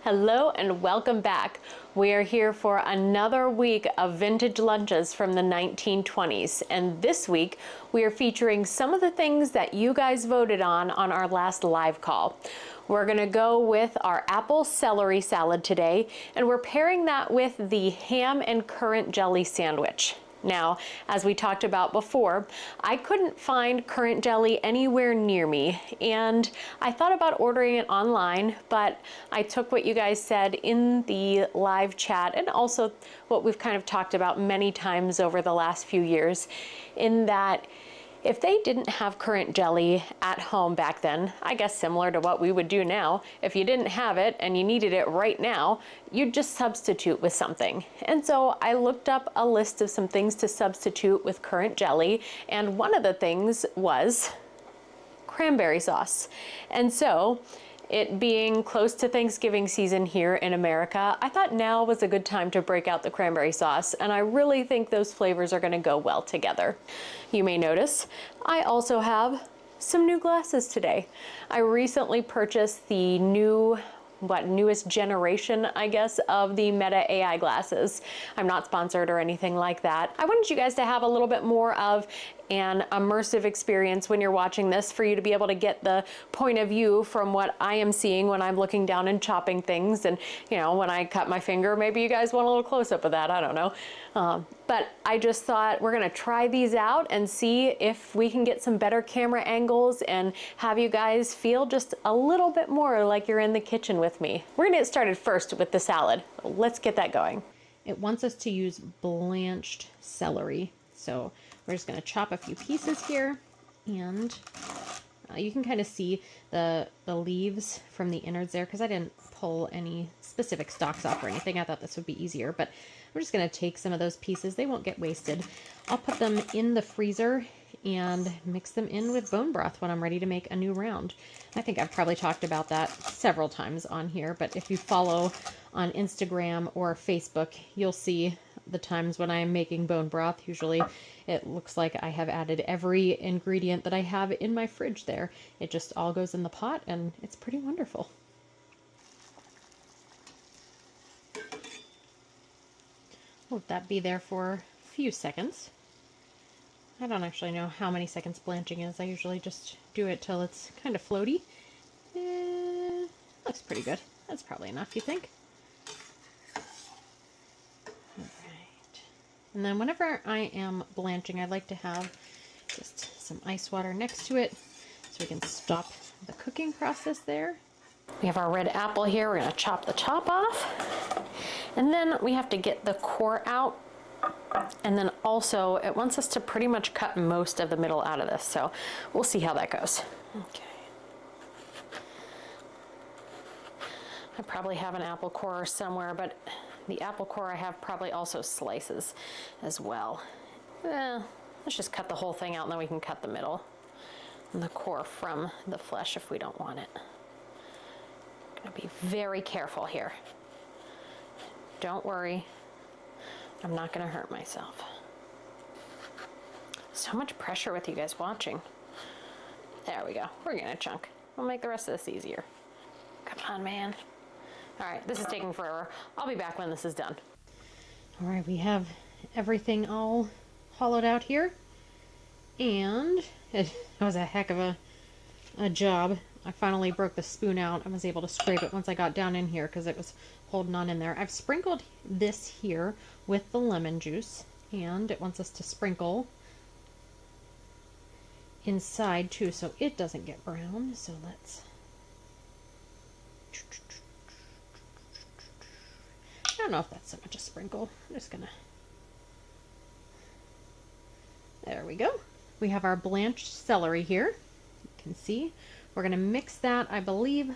Hello and welcome back. We are here for another week of vintage lunches from the 1920s. And this week we are featuring some of the things that you guys voted on our last live call. We're gonna go with our apple celery salad today, and we're pairing that with the ham and currant jelly sandwich. Now, as we talked about before, I couldn't find currant jelly anywhere near me, and I thought about ordering it online, but I took what you guys said in the live chat and also what we've kind of talked about many times over the last few years, in that if they didn't have currant jelly at home back then, I guess similar to what we would do now, if you didn't have it and you needed it right now, you'd just substitute with something. And so I looked up a list of some things to substitute with currant jelly, and one of the things was cranberry sauce. And so, it being close to Thanksgiving season here in America, I thought now was a good time to break out the cranberry sauce, and I really think those flavors are gonna go well together. You may notice I also have some new glasses today. I recently purchased the newest generation, I guess, of the Meta AI glasses. I'm not sponsored or anything like that. I wanted you guys to have a little bit more of an immersive experience when you're watching this, for you to be able to get the point of view from what I am seeing when I'm looking down and chopping things. And you know, when I cut my finger, maybe you guys want a little close up of that, I don't know. But I just thought we're gonna try these out and see if we can get some better camera angles and have you guys feel just a little bit more like you're in the kitchen with me. We're gonna get started first with the salad. Let's get that going. It wants us to use blanched celery. So we're just gonna chop a few pieces here, and you can kind of see the leaves from the innards there, because I didn't pull any specific stalks off or anything. I thought this would be easier, but we're just gonna take some of those pieces. They won't get wasted. I'll put them in the freezer and mix them in with bone broth when I'm ready to make a new round. I think I've probably talked about that several times on here, but if you follow on Instagram or Facebook, you'll see the times when I am making bone broth. Usually it looks like I have added every ingredient that I have in my fridge there. It just all goes in the pot, and it's pretty wonderful. Let that be there for a few seconds. I don't actually know how many seconds blanching is. I usually just do it till it's kind of floaty. Looks pretty good. That's probably enough, you think? Alright. And then whenever I am blanching, I like to have just some ice water next to it so we can stop the cooking process there. We have our red apple here. We're going to chop the top off. And then we have to get the core out. And then also, it wants us to pretty much cut most of the middle out of this, so we'll see how that goes. Okay. I probably have an apple core somewhere, but the apple core I have probably also slices as well. Let's just cut the whole thing out, and then we can cut the middle and the core from the flesh if we don't want it. I'm gonna be very careful here. Don't worry. I'm not gonna hurt myself. So much pressure with you guys watching. There we go. We're gonna chunk. We'll make the rest of this easier. Come on, man. All right, this is taking forever. I'll be back when this is done. All right, we have everything all hollowed out here. And it was a heck of a job. I finally broke the spoon out. I was able to scrape it once I got down in here because it was holding on in there. I've sprinkled this here with the lemon juice, and it wants us to sprinkle inside too so it doesn't get brown. So let's... I don't know if that's so much a sprinkle. I'm just gonna... There we go. We have our blanched celery here. You can see. We're gonna mix that, I believe.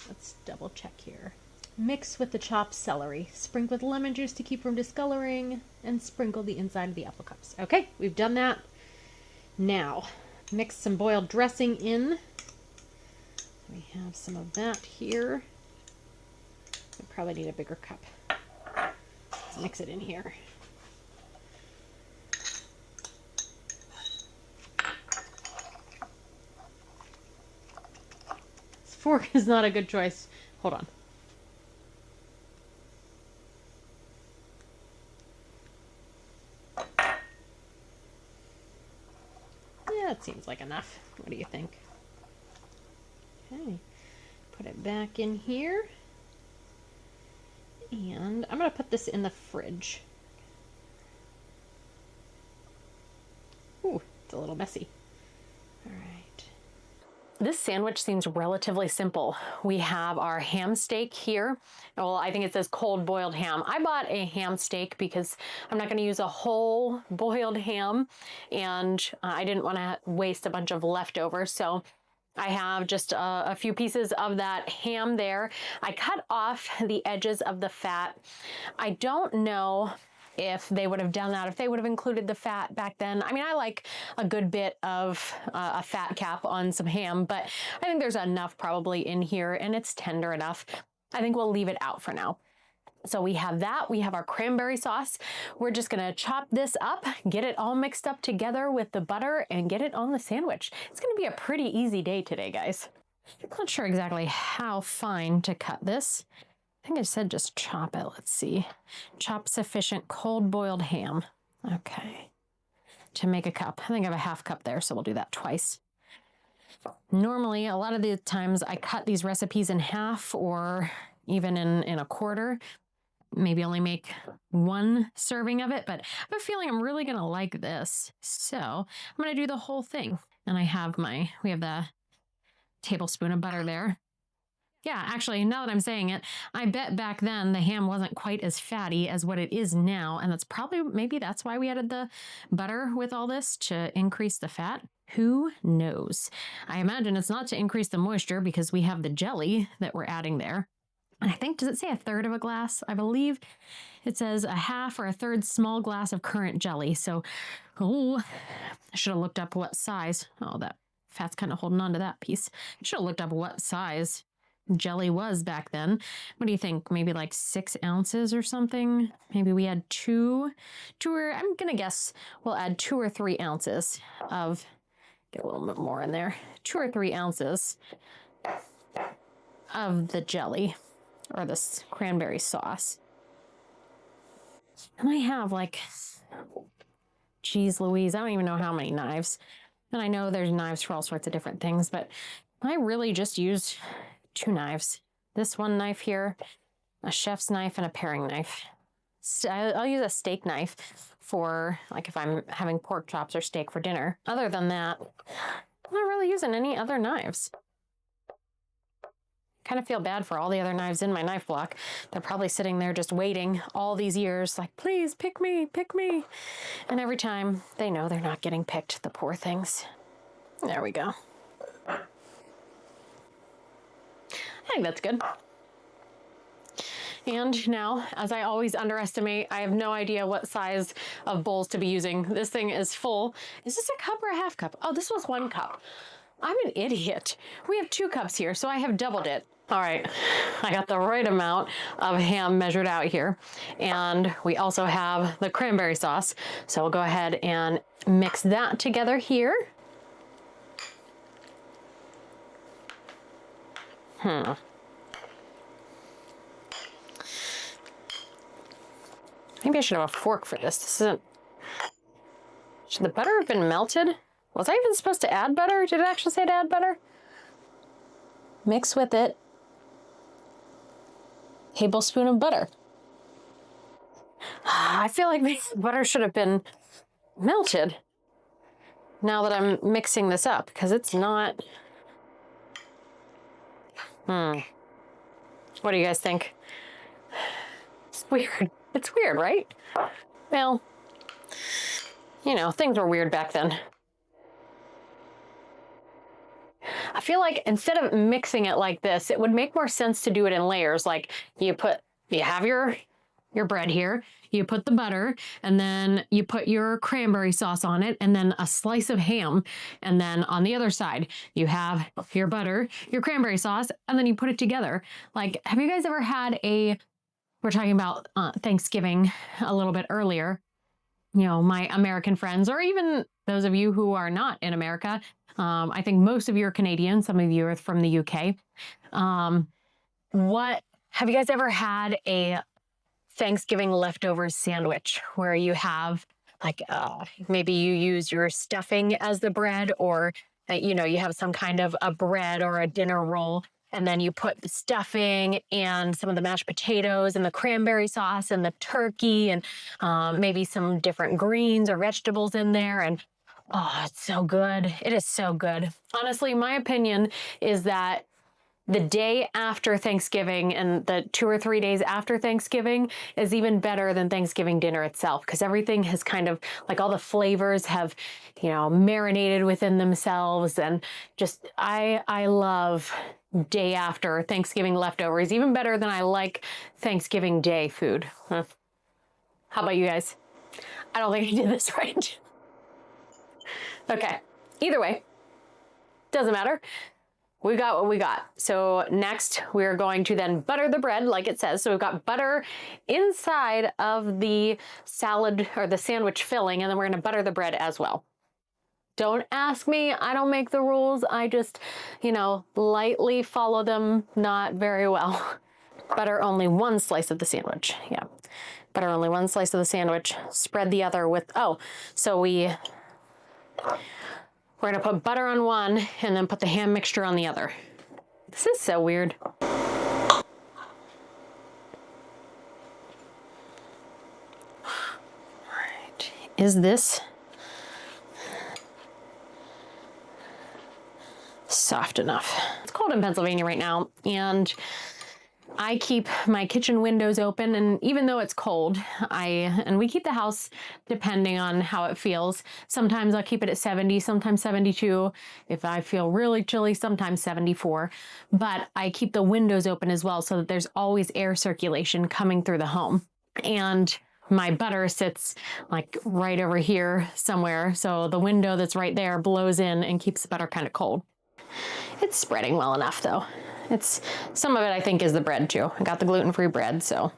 Let's double check here. Mix with the chopped celery. Sprinkle with lemon juice to keep from discoloring, and sprinkle the inside of the apple cups. Okay, we've done that. Now, mix some boiled dressing in. We have some of that here. We probably need a bigger cup. Let's mix it in here. This fork is not a good choice. Hold on. That seems like enough. What do you think? Okay, put it back in here. And I'm going to put this in the fridge. Ooh, it's a little messy. All right. This sandwich seems relatively simple. We have our ham steak here. Well, I think it says cold boiled ham. I bought a ham steak because I'm not going to use a whole boiled ham, and I didn't want to waste a bunch of leftovers. So I have just a few pieces of that ham there. I cut off the edges of the fat. I don't know if they would have done that, if they would have included the fat back then. I mean, I like a good bit of a fat cap on some ham, but I think there's enough probably in here and it's tender enough. I think we'll leave it out for now. So we have that, we have our cranberry sauce. We're just gonna chop this up, get it all mixed up together with the butter and get it on the sandwich. It's gonna be a pretty easy day today, guys. I'm not sure exactly how fine to cut this. I think I said just chop it, let's see. Chop sufficient cold boiled ham. Okay, to make a cup. I think I have a half cup there, so we'll do that twice. Normally, a lot of the times I cut these recipes in half or even in a quarter. Maybe only make one serving of it, but I have a feeling I'm really gonna like this. So I'm gonna do the whole thing. And we have the tablespoon of butter there. Yeah, actually, now that I'm saying it, I bet back then the ham wasn't quite as fatty as what it is now. And maybe that's why we added the butter with all this, to increase the fat. Who knows? I imagine it's not to increase the moisture because we have the jelly that we're adding there. And I think, does it say a third of a glass? I believe it says a half or a third small glass of currant jelly. So, I should have looked up what size. Oh, that fat's kind of holding on to that piece. I should have looked up what size jelly was back then. What do you think? Maybe like 6 ounces or something? Maybe we had I'm going to guess we'll add 2 or 3 ounces of, get a little bit more in there, 2 or 3 ounces of the jelly. Or this cranberry sauce. And I have geez Louise, I don't even know how many knives. And I know there's knives for all sorts of different things, but I really just used 2 knives. This one knife here, a chef's knife, and a paring knife. So I'll use a steak knife for if I'm having pork chops or steak for dinner. Other than that, I'm not really using any other knives. Kind of feel bad for all the other knives in my knife block. They're probably sitting there just waiting all these years, like, please pick me, pick me. And every time they know they're not getting picked, the poor things. There we go. I think that's good. And now, as I always underestimate, I have no idea what size of bowls to be using. This thing is full. Is this a cup or a half cup? Oh, this was 1 cup. I'm an idiot. We have 2 cups here, so I have doubled it. All right, I got the right amount of ham measured out here. And we also have the cranberry sauce. So we'll go ahead and mix that together here. Maybe I should have a fork for this. Should the butter have been melted? Was I even supposed to add butter? Did it actually say to add butter? Mix with it. Tablespoon of butter. I feel like the butter should have been melted now that I'm mixing this up, because it's not. What do you guys think? It's weird. It's weird, right? Well, things were weird back then. I feel like instead of mixing it like this, it would make more sense to do it in layers. Like you have your bread here, you put the butter, and then you put your cranberry sauce on it, and then a slice of ham. And then on the other side, you have your butter, your cranberry sauce, and then you put it together. Like, have you guys ever had we're talking about Thanksgiving a little bit earlier, my American friends, or even those of you who are not in America. I think most of you are Canadian. Some of you are from the UK. Have you guys ever had a Thanksgiving leftovers sandwich where you have like maybe you use your stuffing as the bread, or you know, you have some kind of a bread or a dinner roll, and then you put the stuffing and some of the mashed potatoes and the cranberry sauce and the turkey and maybe some different greens or vegetables in there. And oh, it's so good. It is so good. Honestly, my opinion is that the day after Thanksgiving and the 2 or 3 days after Thanksgiving is even better than Thanksgiving dinner itself, because everything has kind of, like, all the flavors have, you know, marinated within themselves. And just, I love day after Thanksgiving leftovers even better than I like Thanksgiving Day food. Huh. How about you guys? I don't think I did this right. Okay, either way, doesn't matter. We got what we got. So next we're going to then butter the bread like it says. So we've got butter inside of the salad or the sandwich filling, and then we're going to butter the bread as well. Don't ask me. I don't make the rules. I just, you know, lightly follow them, not very well. Butter only one slice of the sandwich. Yeah. Butter only one slice of the sandwich. Spread the other with, so we're gonna put butter on one and then put the ham mixture on the other. This is so weird. All right, is this soft enough? It's cold in Pennsylvania right now, and I keep my kitchen windows open, and even though it's cold, and we keep the house depending on how it feels. Sometimes I'll keep it at 70, sometimes 72. If I feel really chilly, sometimes 74. But I keep the windows open as well so that there's always air circulation coming through the home. And my butter sits like right over here somewhere, so the window that's right there blows in and keeps the butter kind of cold. It's spreading well enough though. Some of it I think is the bread too. I got the gluten-free bread, so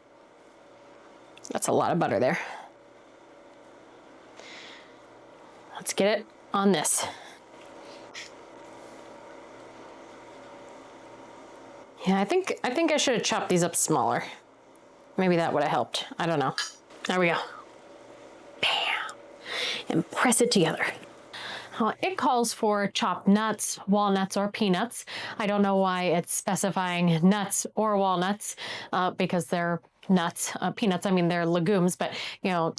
that's a lot of butter there. Let's get it on this. Yeah, I think I should have chopped these up smaller. Maybe that would have helped. I don't know. There we go. Bam. And press it together. It calls for chopped nuts, walnuts, or peanuts. I don't know why it's specifying nuts or walnuts because they're nuts. Peanuts, I mean, they're legumes, but, you know,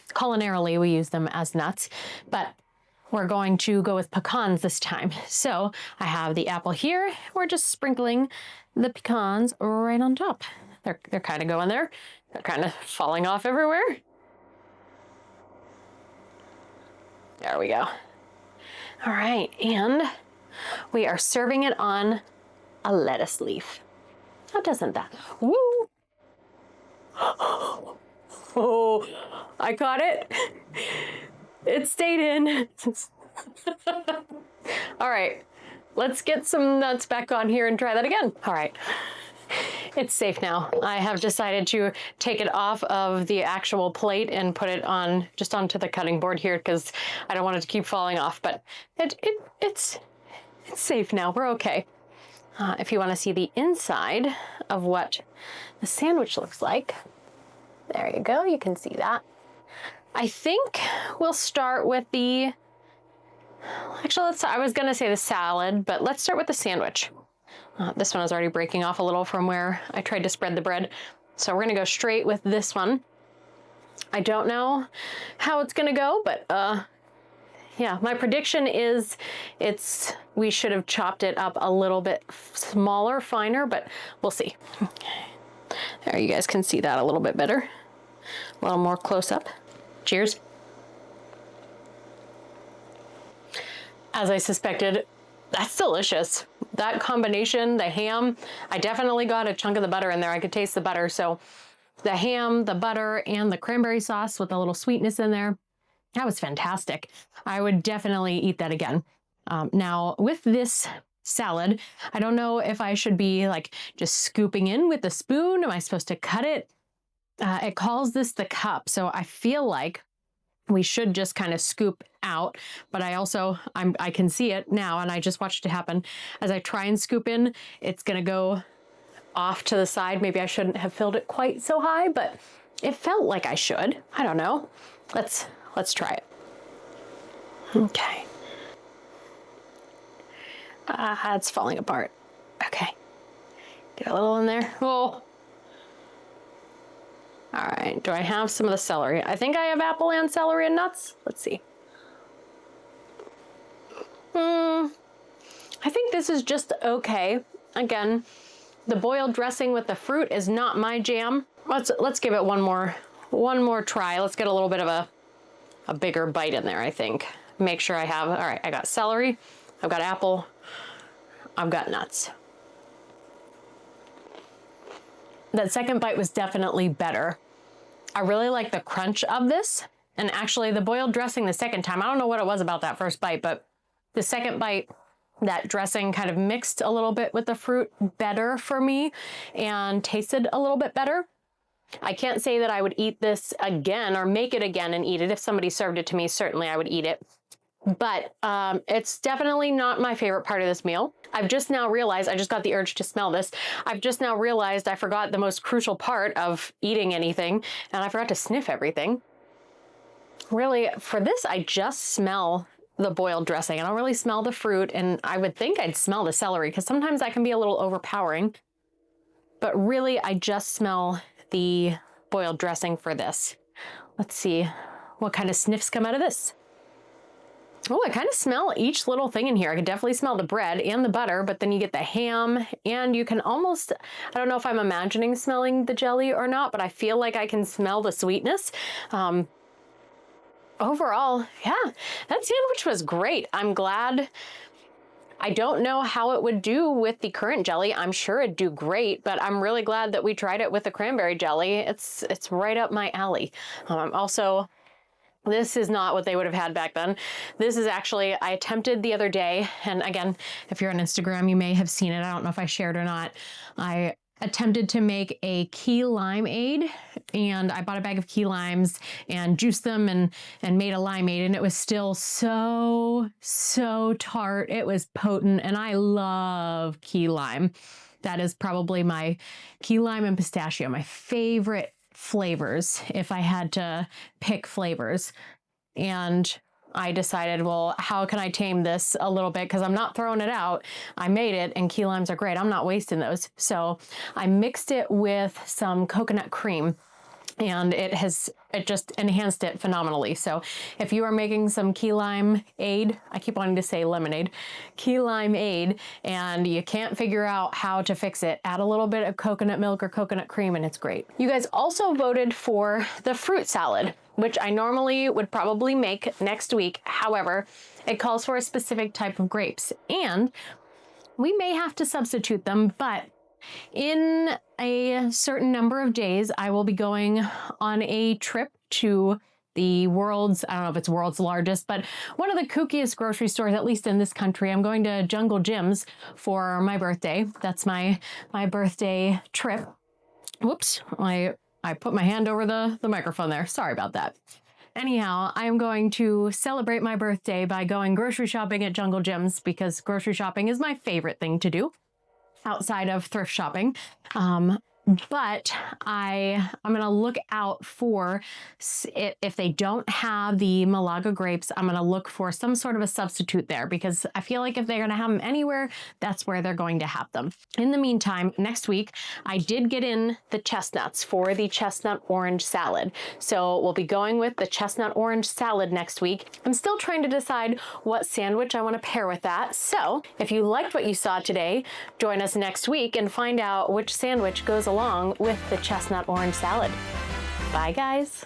culinarily we use them as nuts. But we're going to go with pecans this time. So I have the apple here. We're just sprinkling the pecans right on top. They're kind of going there. They're kind of falling off everywhere. There we go. All right, and we are serving it on a lettuce leaf. How doesn't that? Woo! Oh, I caught it. It stayed in. All right, let's get some nuts back on here and try that again. All right. It's safe now. I have decided to take it off of the actual plate and put it on just onto the cutting board here because I don't want it to keep falling off, but it's safe now. We're okay. If you want to see the inside of what the sandwich looks like, there you go. You can see that. I think we'll start with actually, I was going to say the salad, but let's start with the sandwich. This one is already breaking off a little from where I tried to spread the bread. So we're gonna go straight with this one. I don't know how it's gonna go, but yeah, my prediction is we should have chopped it up a little bit smaller, finer, but we'll see. There, you guys can see that a little bit better. A little more close up. Cheers. As I suspected, that's delicious. That combination, the ham, I definitely got a chunk of the butter in there. I could taste the butter. So the ham, the butter, and the cranberry sauce with a little sweetness in there, that was fantastic. I would definitely eat that again. Now with this salad, I don't know if I should be like just scooping in with a spoon. Am I supposed to cut it? It calls this the cup. So I feel like we should just kind of scoop out, but I can see it now, and I just watched it happen. As I try and scoop in, it's gonna go off to the side. Maybe I shouldn't have filled it quite so high, but it felt like I should. I don't know. Let's Let's try it. Okay. It's falling apart. Okay. Get a little in there. Oh. All right, do I have some of the celery? I think I have apple and celery and nuts. Let's see. I think this is just okay. Again, the boiled dressing with the fruit is not my jam. Let's give it one more try. Let's get a little bit of a bigger bite in there, I think. Make sure I have, all right, I got celery, I've got apple, I've got nuts. That second bite was definitely better. I really like the crunch of this. And actually the boiled dressing the second time, I don't know what it was about that first bite, but the second bite, that dressing kind of mixed a little bit with the fruit better for me and tasted a little bit better. I can't say that I would eat this again or make it again and eat it. If somebody served it to me, certainly I would eat it. But it's definitely not my favorite part of this meal. I've just now realized, I just got the urge to smell this. I've just now realized I forgot the most crucial part of eating anything, and I forgot to sniff everything. Really, for this, I just smell the boiled dressing. I don't really smell the fruit, and I would think I'd smell the celery because sometimes that can be a little overpowering. But really, I just smell the boiled dressing for this. Let's see what kind of sniffs come out of this. Oh, I kind of smell each little thing in here. I can definitely smell the bread and the butter, but then you get the ham, and you can almost, I don't know if I'm imagining smelling the jelly or not, but I feel like I can smell the sweetness. Overall, yeah, that sandwich was great. I'm glad. I don't know how it would do with the currant jelly. I'm sure it'd do great, but I'm really glad that we tried it with the cranberry jelly. It's right up my alley. Also, this is not what they would have had back then. This is actually, I attempted the other day, and again, if you're on Instagram, you may have seen it. I don't know if I shared or not. I attempted to make a key limeade, and I bought a bag of key limes and juiced them and made a limeade, and it was still so tart. It was potent, and I love key lime. That is probably my key lime and pistachio, my favorite flavors if I had to pick flavors. And I decided, well, how can I tame this a little bit? Because I'm not throwing it out. I made it, and key limes are great. I'm not wasting those. So I mixed it with some coconut cream, and it just enhanced it phenomenally. So if you are making some key limeade, I keep wanting to say lemonade, key limeade, and you can't figure out how to fix it, add a little bit of coconut milk or coconut cream, and it's great. You guys also voted for the fruit salad, which I normally would probably make next week. However, it calls for a specific type of grapes, and we may have to substitute them, but in a certain number of days, I will be going on a trip to the world's, I don't know if it's world's largest, but one of the kookiest grocery stores, at least in this country. I'm going to Jungle Jim's for my birthday. That's my birthday trip. Whoops, I put my hand over the microphone there. Sorry about that. Anyhow, I am going to celebrate my birthday by going grocery shopping at Jungle Jim's, because grocery shopping is my favorite thing to do outside of thrift shopping. But I'm going to look out for it. If they don't have the Malaga grapes, I'm going to look for some sort of a substitute there, because I feel like if they're going to have them anywhere, that's where they're going to have them. In the meantime, next week, I did get in the chestnuts for the chestnut orange salad. So we'll be going with the chestnut orange salad next week. I'm still trying to decide what sandwich I want to pair with that. So if you liked what you saw today, join us next week and find out which sandwich goes along with the chestnut orange salad. Bye, guys.